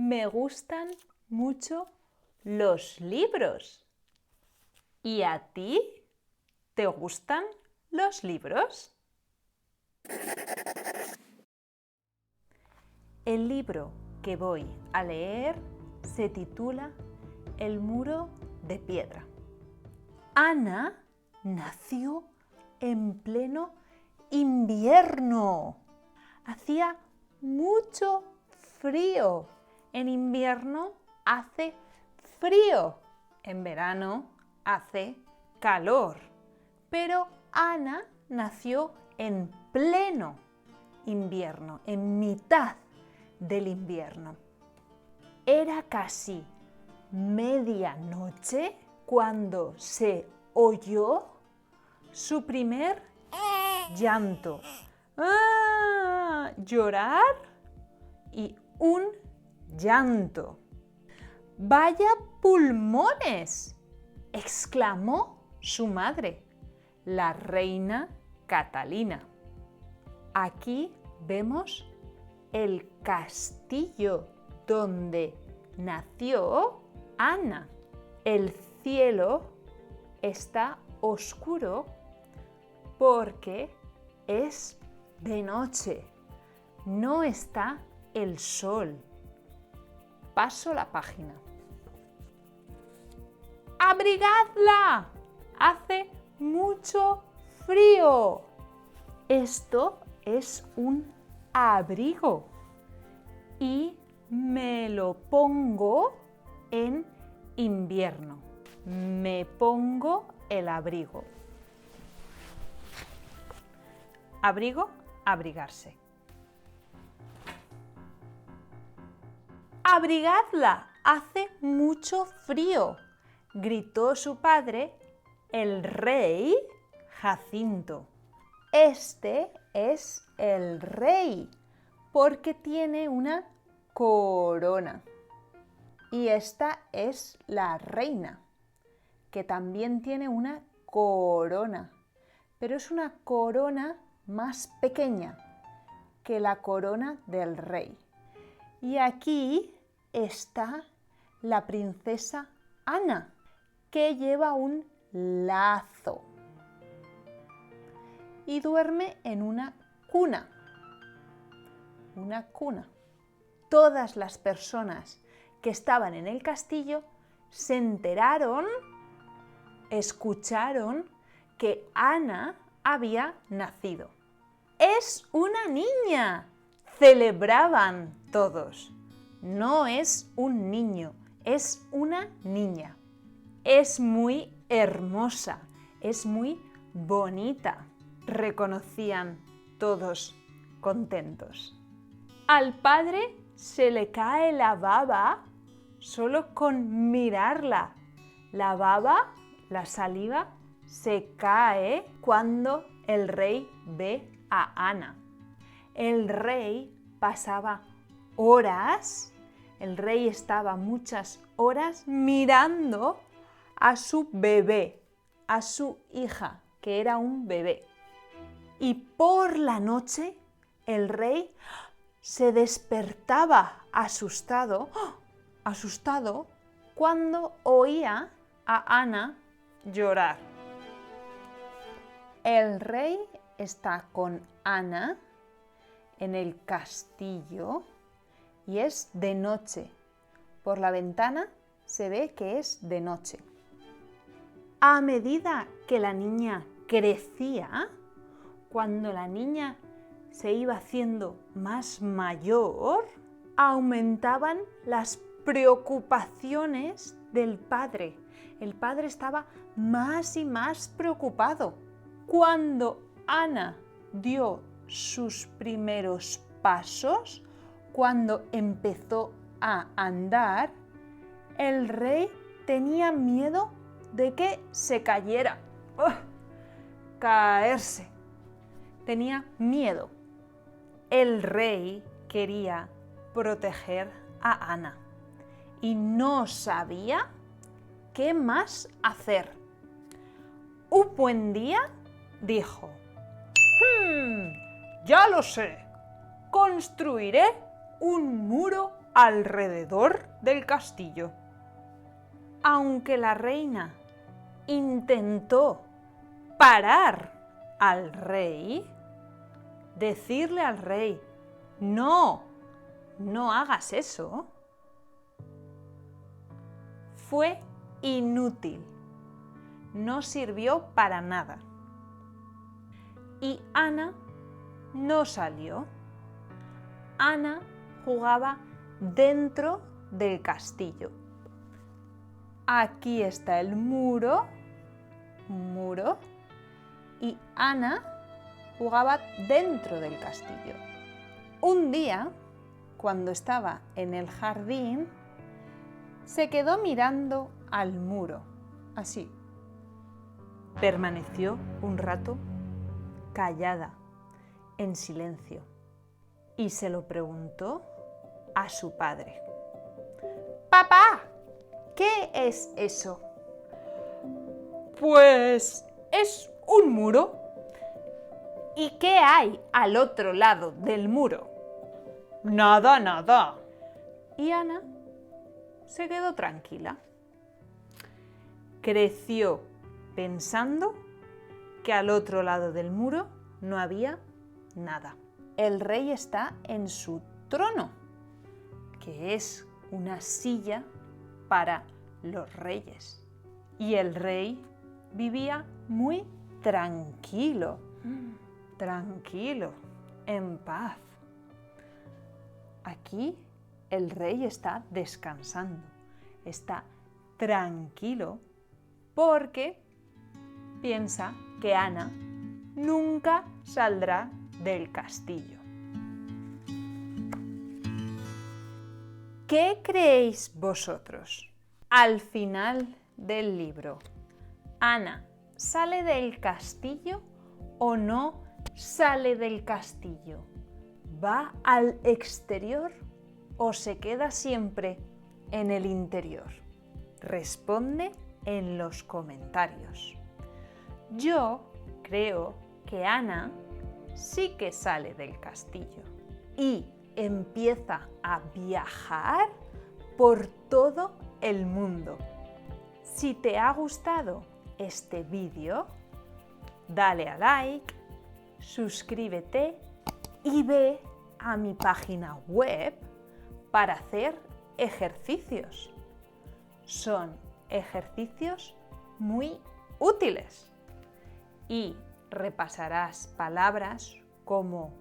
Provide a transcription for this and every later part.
me gustan mucho los libros. ¿Y a ti te gustan los libros? El libro que voy a leer se titula El muro de piedra. Ana nació en pleno invierno. Hacía mucho frío. En invierno hace frío. En verano hace calor. Pero Ana nació en pleno invierno, en mitad del invierno. Era casi medianoche cuando se oyó su primer llanto. ¡Ah! Llorar y un llanto. ¡Vaya pulmones!, exclamó su madre, la reina Catalina. Aquí vemos el castillo donde nació Ana. El cielo está oscuro porque es de noche. No está el sol. Paso la página. ¡Abrigadla! Hace mucho frío. Esto es un abrigo y me lo pongo en invierno. Me pongo el abrigo. Abrigo, abrigarse. ¡Abrigadla! Hace mucho frío, gritó su padre, el rey Jacinto. Este es el rey porque tiene una corona. Y esta es la reina, que también tiene una corona, pero es una corona más pequeña que la corona del rey. Y aquí está la princesa Ana, que lleva un lazo y duerme en una cuna. Una cuna. Todas las personas que estaban en el castillo se enteraron, escucharon que Ana había nacido. ¡Es una niña!, celebraban todos. No es un niño, es una niña. Es muy hermosa, es muy bonita, reconocían todos contentos. Al padre se le cae la baba solo con mirarla. La baba, la saliva, se cae cuando el rey ve a Ana. El rey pasaba horas, el rey estaba muchas horas mirando a su bebé, a su hija, que era un bebé. Y por la noche el rey se despertaba asustado cuando oía a Ana llorar. El rey está con Ana en el castillo y es de noche. Por la ventana se ve que es de noche. A medida que la niña crecía, cuando la niña se iba haciendo más mayor, aumentaban las preocupaciones del padre. El padre estaba más y más preocupado. Cuando Ana dio sus primeros pasos, cuando empezó a andar, el rey tenía miedo de que se cayera. Caerse. Tenía miedo. El rey quería proteger a Ana y no sabía qué más hacer. Un buen día dijo: ya lo sé, construiré un muro alrededor del castillo. Aunque la reina intentó parar al rey, decirle al rey, no hagas eso, fue inútil, no sirvió para nada. Y Ana no salió. Ana jugaba dentro del castillo. Aquí está el muro, y Ana jugaba dentro del castillo. Un día, cuando estaba en el jardín, se quedó mirando al muro, así. Permaneció un rato callada, en silencio, y se lo preguntó a su padre. ¡Papá! ¿Qué es eso? Pues es un muro. ¿Y qué hay al otro lado del muro? Nada. Y Ana se quedó tranquila. Creció pensando que al otro lado del muro no había nada. El rey está en su trono, que es una silla para los reyes. Y el rey vivía muy tranquilo, en paz. Aquí el rey está descansando, está tranquilo porque piensa que Ana nunca saldrá del castillo. ¿Qué creéis vosotros? Al final del libro, ¿Ana sale del castillo o no sale del castillo? ¿Va al exterior o se queda siempre en el interior? Responde en los comentarios. Yo creo que Ana sí que sale del castillo y empieza a viajar por todo el mundo. Si te ha gustado este vídeo, dale a like, suscríbete y ve a mi página web para hacer ejercicios. Son ejercicios muy útiles y repasarás palabras como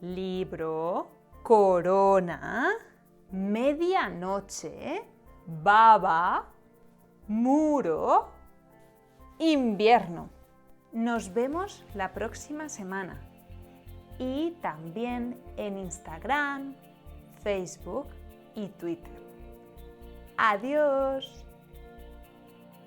libro, corona, medianoche, baba, muro, invierno. Nos vemos la próxima semana y también en Instagram, Facebook y Twitter. ¡Adiós!